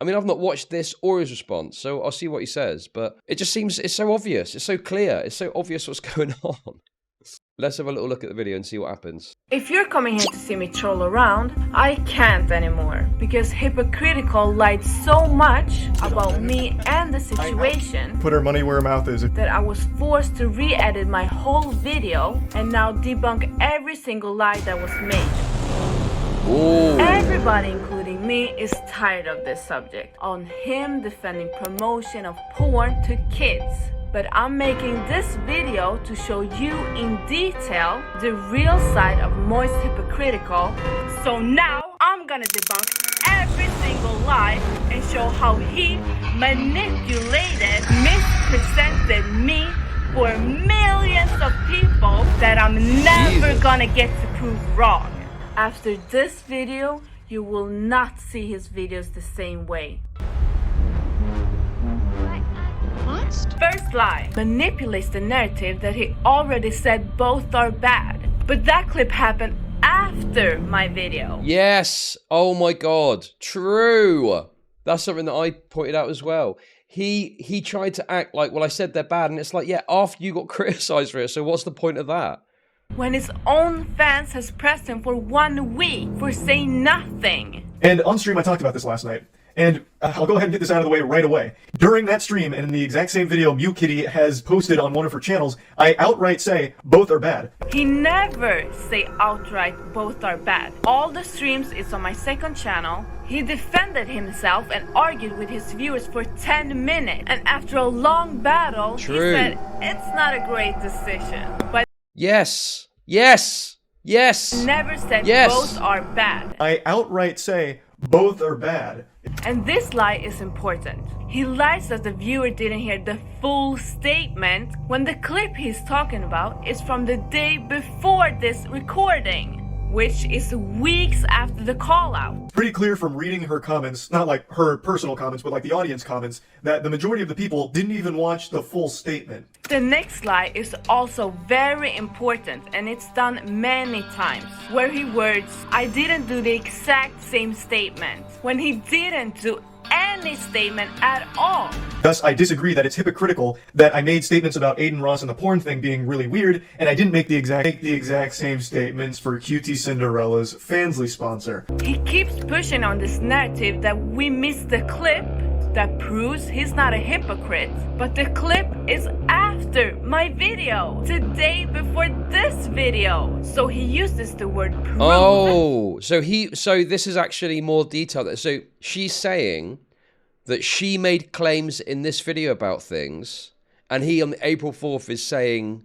I mean, I've not watched this or his response, so I'll see what he says. But it just seems, it's so obvious. It's so clear. It's so obvious what's going on. Let's have a little look at the video and see what happens. If you're coming here to see me troll around, I can't anymore. Because Hypocritical lied so much about me and the situation. Put her money where her mouth is. That I was forced to re-edit my whole video and now debunk every single lie that was made. Ooh. Everybody, including me, is tired of this subject. On him defending promotion of porn to kids. But I'm making this video to show you in detail the real side of Moist Hypocritical. So now I'm gonna debunk every single lie and show how he manipulated, mispresented me for millions of people that I'm never gonna get to prove wrong. After this video, you will not see his videos the same way. First lie, manipulates the narrative that he already said both are bad. But that clip happened after my video. Yes. Oh my God. True. That's something that I pointed out as well. He tried to act like, well, I said they're bad. And it's like, yeah, after you got criticized for it. So what's the point of that? When his own fans has pressed him for 1 week for saying nothing. And on stream, I talked about this last night. And I'll go ahead and get this out of the way right away. During that stream, and in the exact same video MuKitty has posted on one of her channels, I outright say both are bad. He never say outright both are bad. All the streams is on my second channel. He defended himself and argued with his viewers for 10 minutes. And after a long battle, he said it's not a great decision. But yes, yes, yes. Never said both are bad. I outright say both are bad. And this lie is important. He lies that the viewer didn't hear the full statement when the clip he's talking about is from the day before this recording, which is weeks after the call out. Pretty clear from reading her comments, not like her personal comments, but like the audience comments, that the majority of the people didn't even watch the full statement. The next lie is also very important, and it's done many times, where he words, I didn't do the exact same statement, when he didn't do any statement at all. Thus, I disagree that it's hypocritical that I made statements about Aiden Ross and the porn thing being really weird, and I didn't make the exact same statements for QTCinderella's Fansly sponsor. He keeps pushing on this narrative that we missed the clip that proves he's not a hypocrite, but the clip is after my video, the day before this video. So he uses the word prove. Oh, so this is actually more detailed. So she's saying that she made claims in this video about things, and he on April 4th is saying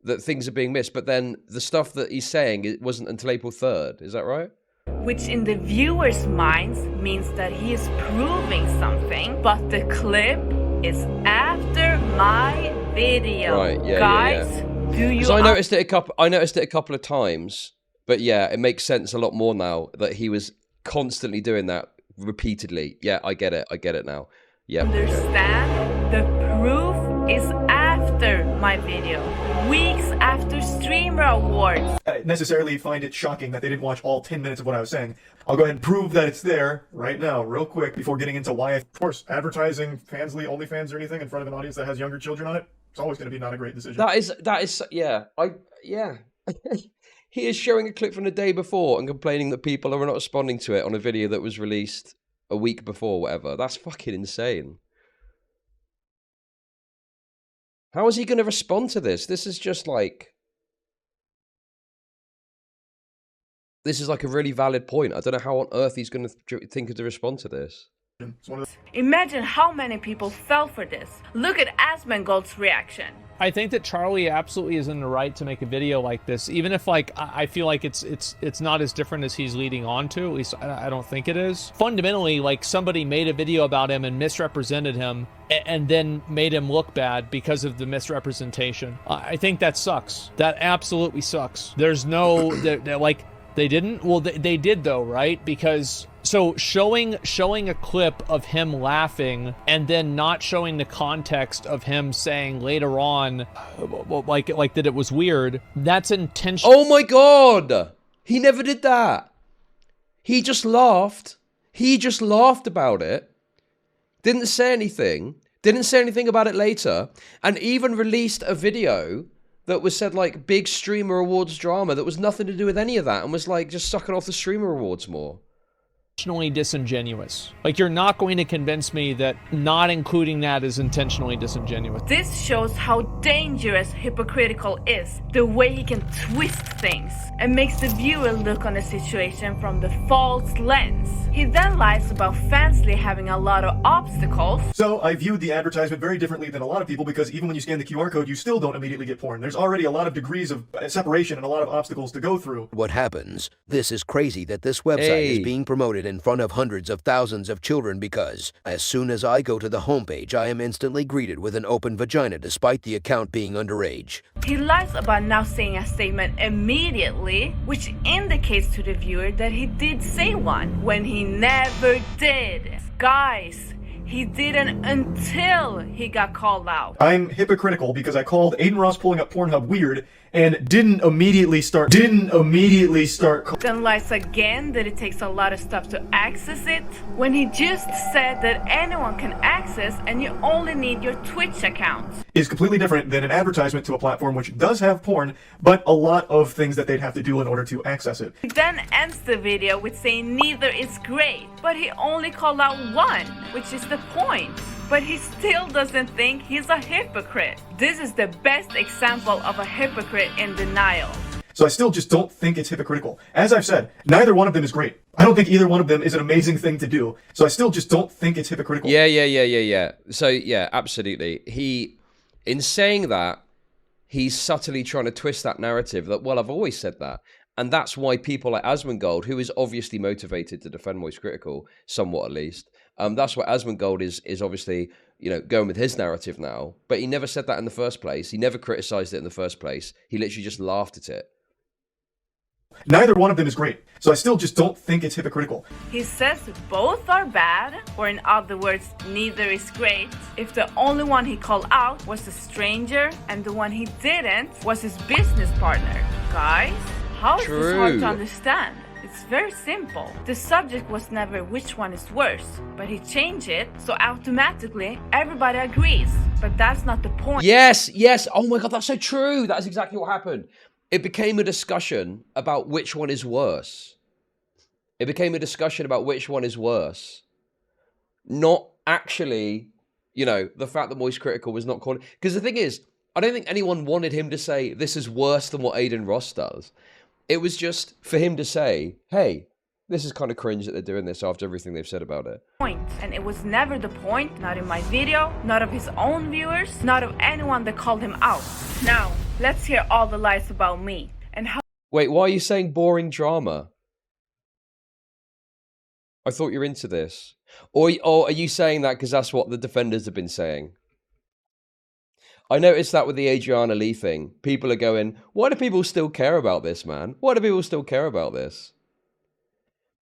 that things are being missed, but then the stuff that he's saying, it wasn't until April 3rd. Is that right? Which in the viewer's minds means that he is proving something, but the clip is after my video. Right, yeah, guys, yeah. do you? So I noticed it a couple of times, but yeah, it makes sense a lot more now that he was constantly doing that repeatedly. Yeah, I get it now. Yeah. Understand? The proof is after my video, weeks after Streamer Awards. I necessarily find it shocking that they didn't watch all 10 minutes of what I was saying. I'll go ahead and prove that it's there right now, real quick, before getting into why. Of course, advertising Fansly, OnlyFans, or anything in front of an audience that has younger children on it, it's always going to be not a great decision. That is, yeah. He is showing a clip from the day before and complaining that people are not responding to it on a video that was released a week before, whatever. That's fucking insane. How is he going to respond to this? This is just like... This is like a really valid point. I don't know how on earth he's going to think of to respond to this. Imagine how many people fell for this. Look at Asmongold's reaction. I think that Charlie absolutely is in the right to make a video like this, even if like I feel like it's not as different as he's leading on to. At least I don't think it is. Fundamentally, like somebody made a video about him and misrepresented him, and then made him look bad because of the misrepresentation. I think that sucks. That absolutely sucks. There's no like they didn't. Well, they did though, right? Because. So showing a clip of him laughing and then not showing the context of him saying later on, like that it was weird, that's intentional. Oh my God! He never did that. He just laughed. He just laughed about it, didn't say anything about it later, and even released a video that was said like big streamer awards drama that was nothing to do with any of that and was like just sucking off the streamer awards more. Intentionally disingenuous. Like, you're not going to convince me that not including that is intentionally disingenuous. This shows how dangerous hypocritical is, the way he can twist things and makes the viewer look on the situation from the false lens. He then lies about Fansly having a lot of obstacles. So I viewed the advertisement very differently than a lot of people, because even when you scan the QR code, you still don't immediately get porn. There's already a lot of degrees of separation and a lot of obstacles to go through. What happens? This is crazy that this website is being promoted in front of hundreds of thousands of children, because as soon as I go to the homepage, I am instantly greeted with an open vagina despite the account being underage. He lies about now saying a statement immediately, which indicates to the viewer that he did say one, when he never did. Guys, he didn't until he got called out. I'm hypocritical because I called Adin Ross pulling up Pornhub weird and didn't immediately start Then lies again that it takes a lot of stuff to access it, when he just said that anyone can access and you only need your Twitch account. Is completely different than an advertisement to a platform which does have porn, but a lot of things that they'd have to do in order to access it. He then ends the video with saying neither is great, but he only called out one, which is the point. But he still doesn't think he's a hypocrite. This is the best example of a hypocrite in denial. So I still just don't think it's hypocritical. As I've said, neither one of them is great. I don't think either one of them is an amazing thing to do. So I still just don't think it's hypocritical. Yeah. So yeah, absolutely. In saying that, he's subtly trying to twist that narrative that, well, I've always said that. And that's why people like Asmongold, who is obviously motivated to defend Moistcritikal, somewhat at least, that's why Asmongold is obviously, you know, going with his narrative now. But he never said that in the first place. He never criticized it in the first place. He literally just laughed at it. Neither one of them is great. So I still just don't think it's hypocritical. He says both are bad, or in other words, neither is great, if the only one he called out was a stranger and the one he didn't was his business partner. Guys, how is this hard to understand? It's very simple. The subject was never which one is worse, but he changed it, so automatically everybody agrees. But that's not the point. Yes. Oh my God, that's so true. That's exactly what happened. It became a discussion about which one is worse. It became a discussion about which one is worse. Not actually, you know, the fact that Moistcritikal was not calling. Because the thing is, I don't think anyone wanted him to say, this is worse than what Adin Ross does. It was just for him to say, hey, this is kind of cringe that they're doing this after everything they've said about it. And it was never the point, not in my video, not of his own viewers, not of anyone that called him out. Now, let's hear all the lies about me and how. Wait, why are you saying boring drama? I thought you're into this. Or are you saying that because that's what the defenders have been saying? I noticed that with the Adriana Lee thing. People are going, why do people still care about this, man? Why do people still care about this?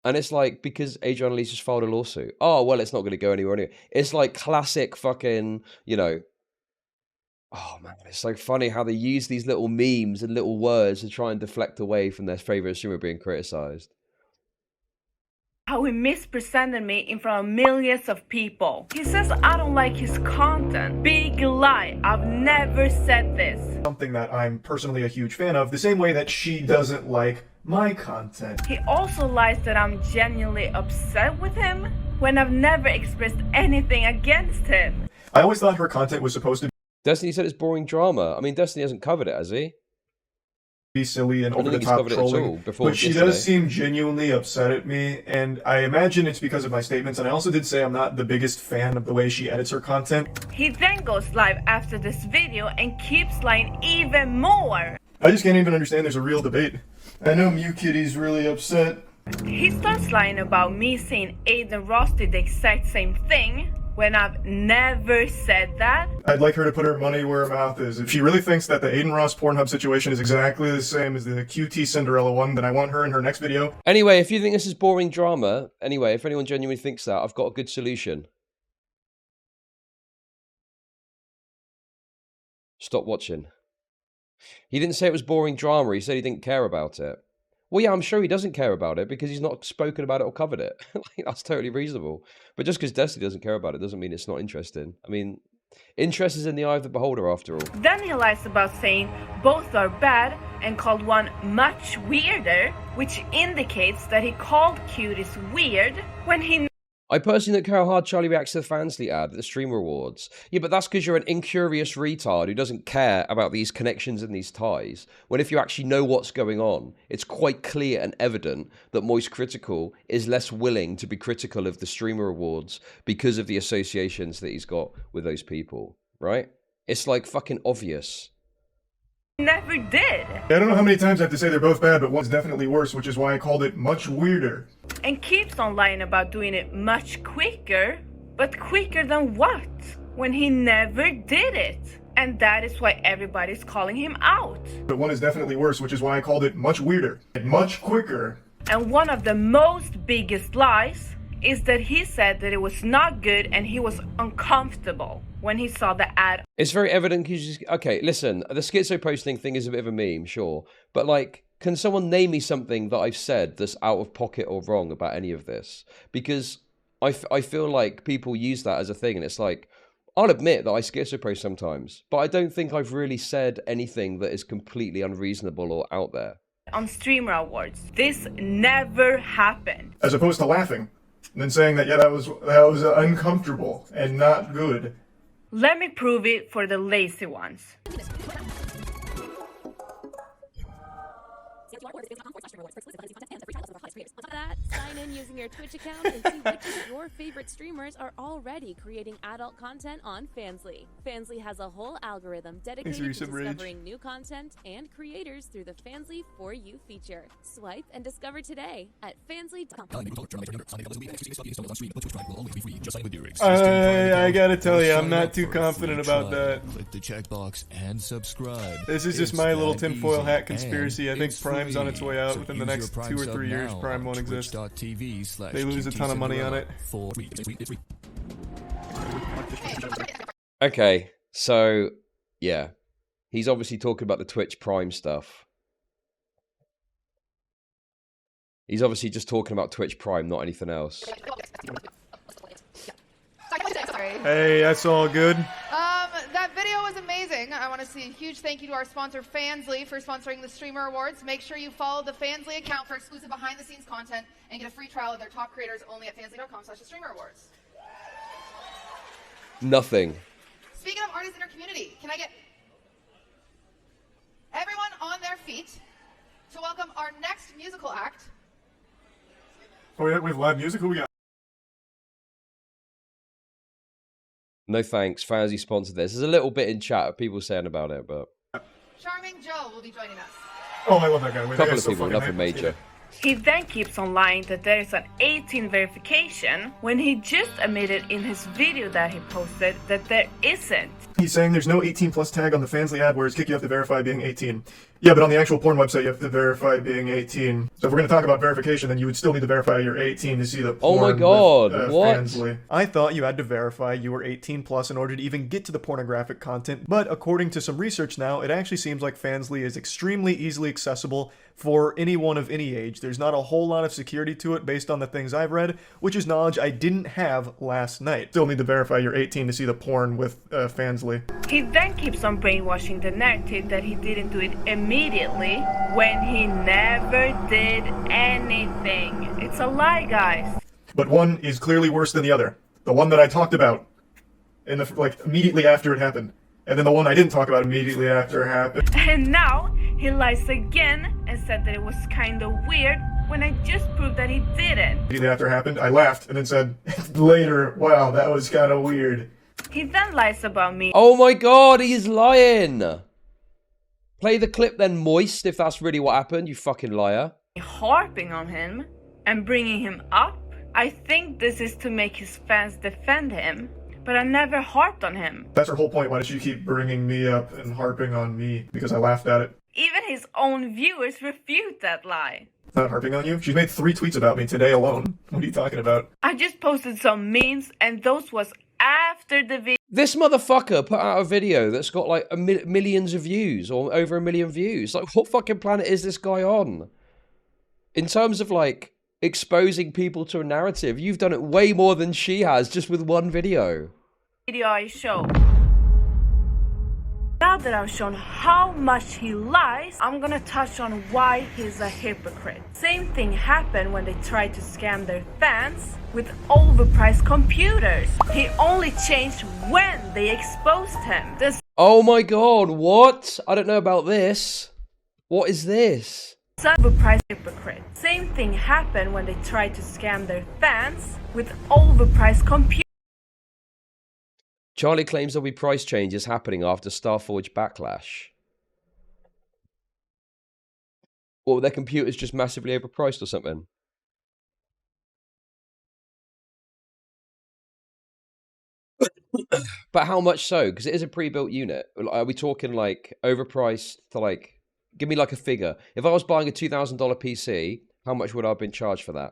And it's like, because Adriana Lee's just filed a lawsuit. Oh, well, it's not going to go anywhere anyway. It's like classic fucking, you know. Oh, man, it's so funny how they use these little memes and little words to try and deflect away from their favorite streamer being criticized. How he mispresented me in front of millions of people. He says I don't like his content. Big lie. I've never said this. Something that I'm personally a huge fan of, the same way that she doesn't like my content. He also lies that I'm genuinely upset with him when I've never expressed anything against him. I always thought her content was supposed to Destiny said it's boring drama. I mean, Destiny hasn't covered it, has he? be silly and over the top trolling, but she does seem genuinely upset at me, and I imagine it's because of my statements. And I also did say I'm not the biggest fan of the way she edits her content. He then goes live after this video and keeps lying even more. I just can't even understand there's a real debate. I know MuKitty's really upset. He starts lying about me saying Adin Ross did the exact same thing when I've never said that. I'd like her to put her money where her mouth is. If she really thinks that the Adin Ross Pornhub situation is exactly the same as the QTCinderella one, then I want her in her next video. Anyway, if you think this is boring drama, anyway, if anyone genuinely thinks that, I've got a good solution. Stop watching. He didn't say it was boring drama, he said he didn't care about it. Well, yeah, I'm sure he doesn't care about it because he's not spoken about it or covered it. Like, that's totally reasonable. But just because Destiny doesn't care about it doesn't mean it's not interesting. I mean, interest is in the eye of the beholder, after all. Then he lies about saying both are bad and called one much weirder, which indicates that he called cuties weird when he... I personally don't care how hard Charlie reacts to the Fansly ad at the Streamer Awards. Yeah, but that's because you're an incurious retard who doesn't care about these connections and these ties. When if you actually know what's going on, it's quite clear and evident that Moistcritikal is less willing to be critical of the Streamer Awards because of the associations that he's got with those people, right? It's like fucking obvious. Never did. I don't know how many times I have to say they're both bad, but one's definitely worse, which is why I called it much weirder. And keeps on lying about doing it much quicker. But quicker than what? When he never did it. And that is why everybody's calling him out. But one is definitely worse, which is why I called it much weirder. Much quicker. And one of the most biggest lies is that he said that it was not good and he was uncomfortable when he saw the ad. It's very evident because, okay, listen, the schizo posting thing is a bit of a meme, sure. But, like, can someone name me something that I've said that's out of pocket or wrong about any of this? Because I feel like people use that as a thing, and it's like, I'll admit that I schizo post sometimes, but I don't think I've really said anything that is completely unreasonable or out there. On Streamer Awards, this never happened. As opposed to laughing. And then saying that, yeah, that was uncomfortable and not good. Let me prove it for the lazy ones. That, sign in using your Twitch account and see which of your favorite streamers are already creating adult content on Fansly. Fansly has a whole algorithm dedicated to discovering new content and creators through the Fansly For You feature. Swipe and discover today at fansly.com. I gotta tell you, I'm not too confident about that. Click the checkbox and subscribe. This is just my little tinfoil hat conspiracy. I think Prime's on its way out within the next 2 or 3 years. Prime won't exist. They lose a ton of money on it. Okay, so, yeah. He's obviously talking about the Twitch Prime stuff. He's obviously just talking about Twitch Prime, not anything else. Hey, that's all good. That video was amazing. I want to say a huge thank you to our sponsor, Fansly, for sponsoring the Streamer Awards. Make sure you follow the Fansly account for exclusive behind-the-scenes content and get a free trial of their top creators only at fansly.com/thestreamerawards. Nothing. Speaking of artists in our community, can I get everyone on their feet to welcome our next musical act? Oh, yeah, we have live music? Who we got? No thanks. Fansly sponsored this. There's a little bit in chat of people saying about it, but... Charming Joe will be joining us. Oh, I love that guy. A couple of people, nothing major. He then keeps on lying that there is an 18 verification when he just admitted in his video that he posted that there isn't. He's saying there's no 18 plus tag on the Fansly ad, whereas Kick you have to verify being 18. Yeah, but on the actual porn website you have to verify being 18. So if we're going to talk about verification, then you would still need to verify you're 18 to see the porn. Oh my god, with, what? Fansly. I thought you had to verify you were 18 plus in order to even get to the pornographic content, but according to some research now, it actually seems like Fansly is extremely easily accessible for anyone of any age. There's not a whole lot of security to it based on the things I've read, which is knowledge I didn't have last night. Still need to verify you're 18 to see the porn with Fansly. He then keeps on brainwashing the narrative that he didn't do it immediately when he never did anything. It's a lie, guys. But one is clearly worse than the other. The one that I talked about in the immediately after it happened. And then the one I didn't talk about immediately after it happened. And now he lies again and said that it was kind of weird when I just proved that he didn't. Immediately after it happened, I laughed and then said later, wow, that was kind of weird. He then lies about me. Oh my god, he's lying! Play the clip then, Moist, if that's really what happened, you fucking liar. Harping on him and bringing him up. I think this is to make his fans defend him, but I never harped on him. That's her whole point. Why does she keep bringing me up and harping on me? Because I laughed at it. Even his own viewers refute that lie. Not harping on you? She's made 3 tweets about me today alone. What are you talking about? I just posted some memes and those was after the video. This motherfucker put out a video that's got like millions of views or over 1 million views. Like, what fucking planet is this guy on? In terms of like exposing people to a narrative, you've done it way more than she has just with one video. Video I show. Now that I've shown how much he lies, I'm gonna touch on why he's a hypocrite. Same thing happened when they tried to scam their fans with overpriced computers. He only changed when they exposed him. Oh my god, what? I don't know about this. What is this? Overpriced hypocrite. Same thing happened when they tried to scam their fans with overpriced computers. Charlie claims there'll be price changes happening after Starforge backlash. Or their computers just massively overpriced or something. But how much so? Because it is a pre-built unit. Are we talking like overpriced to like... Give me like a figure. If I was buying a $2,000 PC, how much would I have been charged for that?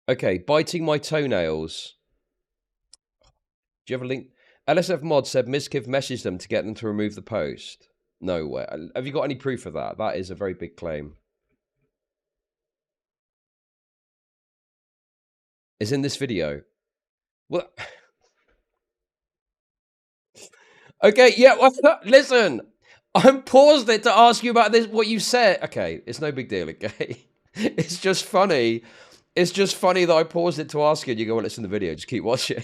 Okay, biting my toenails. Do you have a link? LSF Mod said Miskiv messaged them to get them to remove the post. No way. Have you got any proof of that? That is a very big claim. It's in this video. What? Okay, yeah, well, listen. I paused it to ask you about this, what you said. Okay, it's no big deal, okay? It's just funny. It's just funny that I paused it to ask you and you go, well, it's in the video. Just keep watching.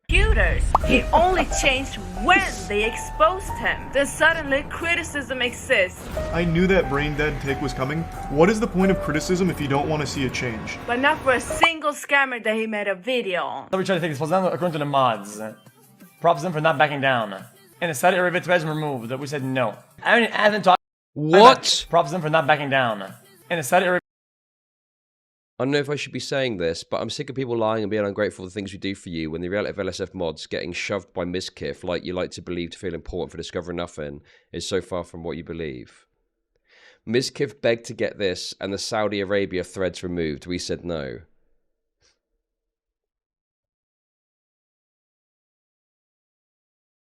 Computers. He only changed when they exposed him. Then suddenly criticism exists. I knew that brain dead take was coming. What is the point of criticism if you don't want to see a change? But not for a single scammer that he made a video on. So we tried to take this down according to the mods. Props them for not backing down. And the Saudi Arabia threads were removed. We said no. I mean, Adin talked. What? Props them for not backing down. And the Saudi Arabia. I don't know if I should be saying this, but I'm sick of people lying and being ungrateful for the things we do for you when the reality of LSF mods getting shoved by Miskiff like you like to believe to feel important for discovering nothing is so far from what you believe. Miskiff begged to get this and the Saudi Arabia threads removed. We said no.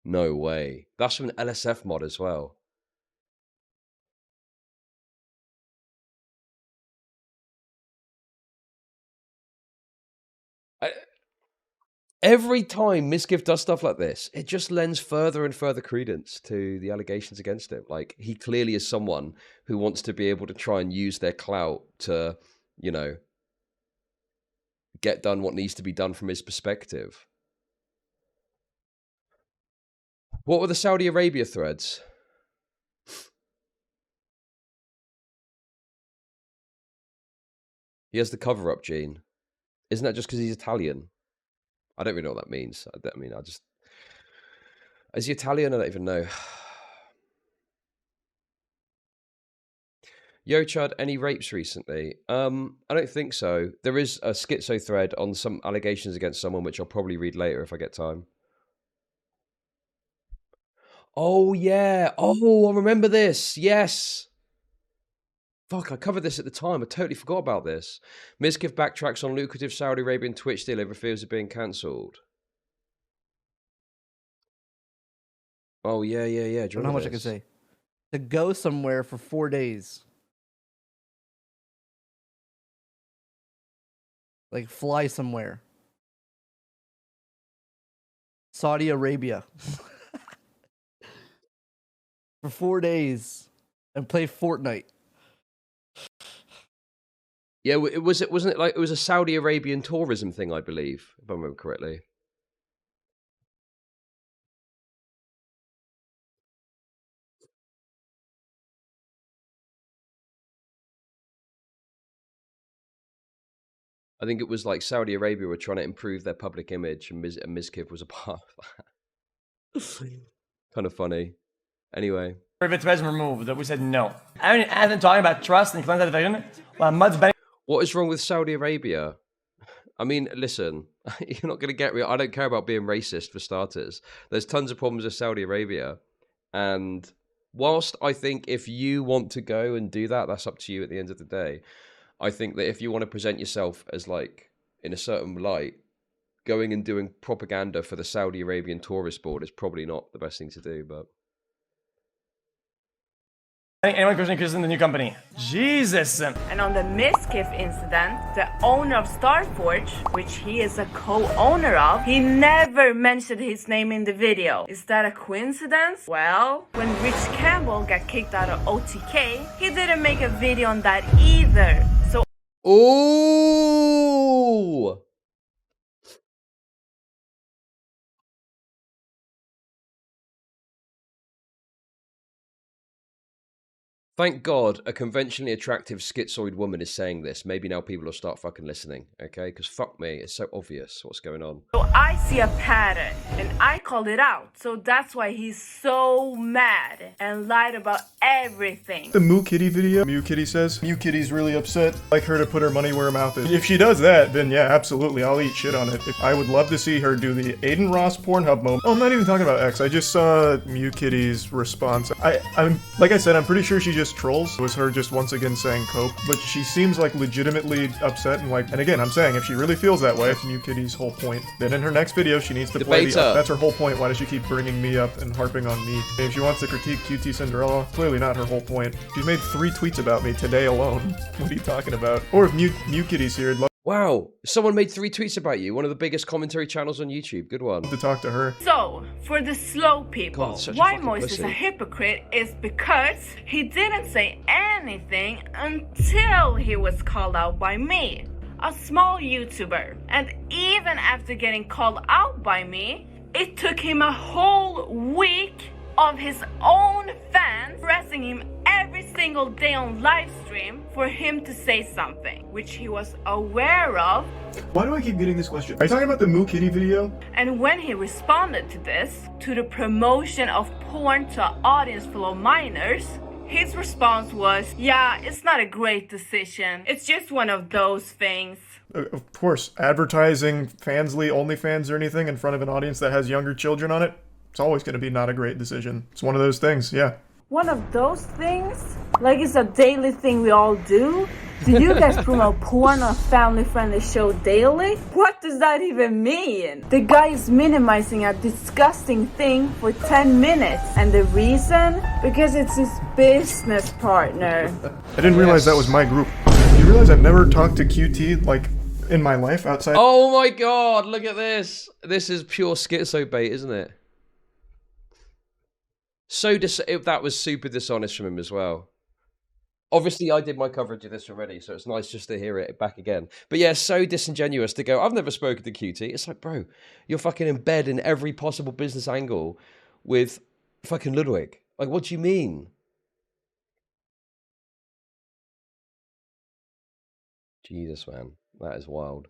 No way. That's from an LSF mod as well. Every time Miskiff does stuff like this, it just lends further and further credence to the allegations against him. Like, he clearly is someone who wants to be able to try and use their clout to, you know, get done what needs to be done from his perspective. What were the Saudi Arabia threads? He has the cover-up gene. Isn't that just because he's Italian? I don't really know what that means. Is he Italian? I don't even know. Yo, Chud, any rapes recently? I don't think so. There is a schizo thread on some allegations against someone, which I'll probably read later if I get time. Oh, yeah. Oh, I remember this. Yes. Fuck, I covered this at the time. I totally forgot about this. Miskiff backtracks on lucrative Saudi Arabian Twitch deal over fears of being cancelled. Oh, yeah. Do you know how much I can say? To go somewhere for 4 days. Like, fly somewhere. Saudi Arabia. For 4 days. And play Fortnite. Yeah, wasn't it like it was a Saudi Arabian tourism thing, I believe, if I remember correctly. I think it was like Saudi Arabia were trying to improve their public image, and Miskiff was a part of that. Kind of funny. Anyway. Threads removed. We said no. I mean, Adin talking about trust and cleanse division. Well, Mud's betting. What is wrong with Saudi Arabia? I mean, listen, you're not going to get me. I don't care about being racist for starters. There's tons of problems with Saudi Arabia. And whilst I think if you want to go and do that, that's up to you at the end of the day. I think that if you want to present yourself as like in a certain light, going and doing propaganda for the Saudi Arabian tourist board is probably not the best thing to do, but... Anyone Chris in the new company? Jesus! And on the Mischief incident, the owner of Starforge, which he is a co-owner of, he never mentioned his name in the video. Is that a coincidence? Well, when Rich Campbell got kicked out of OTK, he didn't make a video on that either. So... Ooh! Thank God a conventionally attractive schizoid woman is saying this. Maybe now people will start fucking listening, okay? Because fuck me, it's so obvious what's going on. So I see a pattern, and I called it out. So that's why he's so mad and lied about everything. The MuKitty video, MuKitty says, MuKitty's really upset. I'd like her to put her money where her mouth is. If she does that, then yeah, absolutely, I'll eat shit on it. I would love to see her do the Aiden Ross Pornhub moment. Oh, I'm not even talking about X. I just saw MuKitty's response. I'm like I said, I'm pretty sure she just trolls. It was her just once again saying cope, but she seems like legitimately upset and like, and again, I'm saying if she really feels that way, it's MuKitty's whole point. Then in her next video, she needs to play the that's her whole point. Why does she keep bringing me up and harping on me? If she wants to critique QTCinderella, clearly not her whole point. She's made 3 tweets about me today alone. What are you talking about? Or if MuKitty's here, I'd love Wow, someone made 3 tweets about you. One of the biggest commentary channels on YouTube. Good one. to talk to her. So, for the slow people, God, such a why fucking Moist is pussy. a hypocrite is because he didn't say anything until he was called out by me, a small YouTuber. And even after getting called out by me, it took him a whole week of his own fans pressing him every single day on live stream for him to say something, which he was aware of. Why do I keep getting this question? Are you talking about the MuKitty video? And when he responded to this, to the promotion of porn to an audience full of minors, his response was, yeah, it's not a great decision. It's just one of those things. Of course, advertising Fansly, OnlyFans or anything in front of an audience that has younger children on it, it's always going to be not a great decision. It's one of those things, yeah. One of those things? Like it's a daily thing we all do? Do you guys promote porn on a family-friendly show daily? What does that even mean? The guy is minimizing a disgusting thing for 10 minutes. And the reason? Because it's his business partner. I didn't realize that was my group. You realize I've never talked to QT, like, in my life outside? Oh my God, look at this. This is pure schizo bait, isn't it? So that was super dishonest from him as well. Obviously, I did my coverage of this already, so it's nice just to hear it back again. But yeah, so disingenuous to go, I've never spoken to QT. It's like, bro, you're fucking in bed in every possible business angle with fucking Ludwig. Like, what do you mean? Jesus, man. That is wild.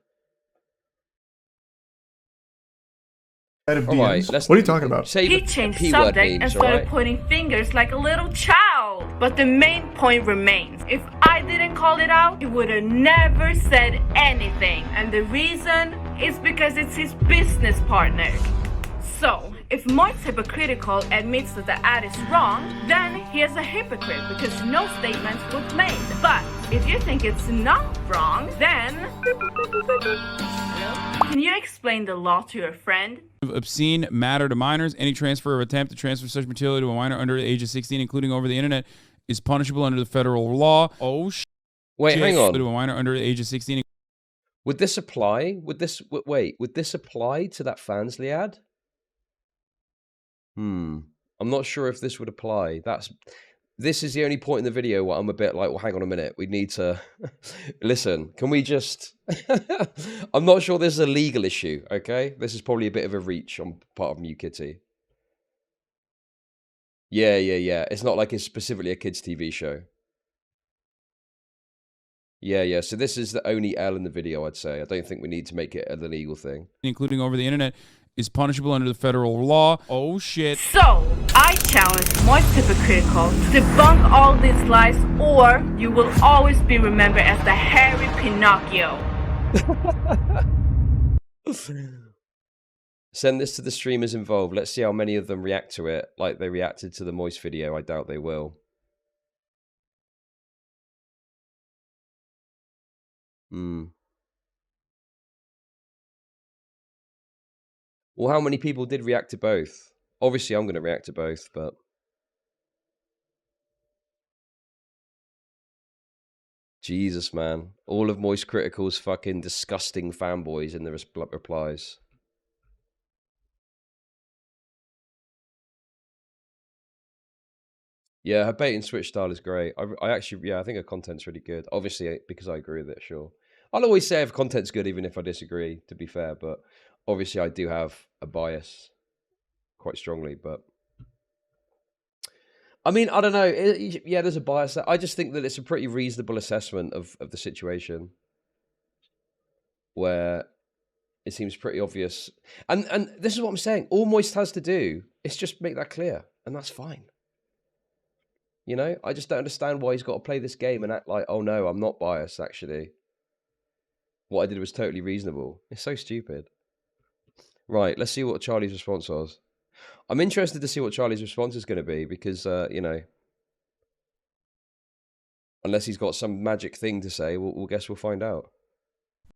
Right, what are you talking about? He changed subject and started pointing fingers like a little child. But the main point remains. If I didn't call it out, he would have never said anything. And the reason is because it's his business partner. So, if Moist's hypocritical admits that the ad is wrong, then he is a hypocrite because no statements were made. But if you think it's not wrong, then... Can you explain the law to your friend? Obscene matter to minors. Any transfer or attempt to transfer such material to a minor under the age of 16, including over the internet, is punishable under the federal law. Oh, shit. Wait, hang on. To a minor under the age of 16. Would this apply? Would this apply to that Fansly ad? I'm not sure if this would apply. This is the only point in the video where I'm a bit like, well, hang on a minute. We need to listen. Can we just? I'm not sure this is a legal issue. Okay, this is probably a bit of a reach on part of MuKitty. Yeah. It's not like it's specifically a kids' TV show. Yeah. So this is the only L in the video, I'd say. I don't think we need to make it an illegal thing. Including over the internet is punishable under the federal law. Oh, shit. So, I challenge Moist Hypocritical to debunk all these lies, or you will always be remembered as the hairy Pinocchio. Send this to the streamers involved. Let's see how many of them react to it like they reacted to the Moist video. I doubt they will. Hmm. Well, how many people did react to both? Obviously, I'm going to react to both, but... Jesus, man. All of Moistcritikal's fucking disgusting fanboys in the replies. Yeah, her bait and switch style is great. I actually, yeah, I think her content's really good. Obviously, because I agree with it, sure. I'll always say if content's good, even if I disagree, to be fair. But obviously, I do have a bias quite strongly. But I mean, I don't know. Yeah, there's a bias there. I just think that it's a pretty reasonable assessment of the situation where it seems pretty obvious. And this is what I'm saying. All Moist has to do is just make that clear, and that's fine. You know, I just don't understand why he's got to play this game and act like, oh no, I'm not biased, actually. What I did was totally reasonable. It's so stupid. Right, let's see what Charlie's response was. I'm interested to see what Charlie's response is going to be because, you know, unless he's got some magic thing to say, we'll guess we'll find out.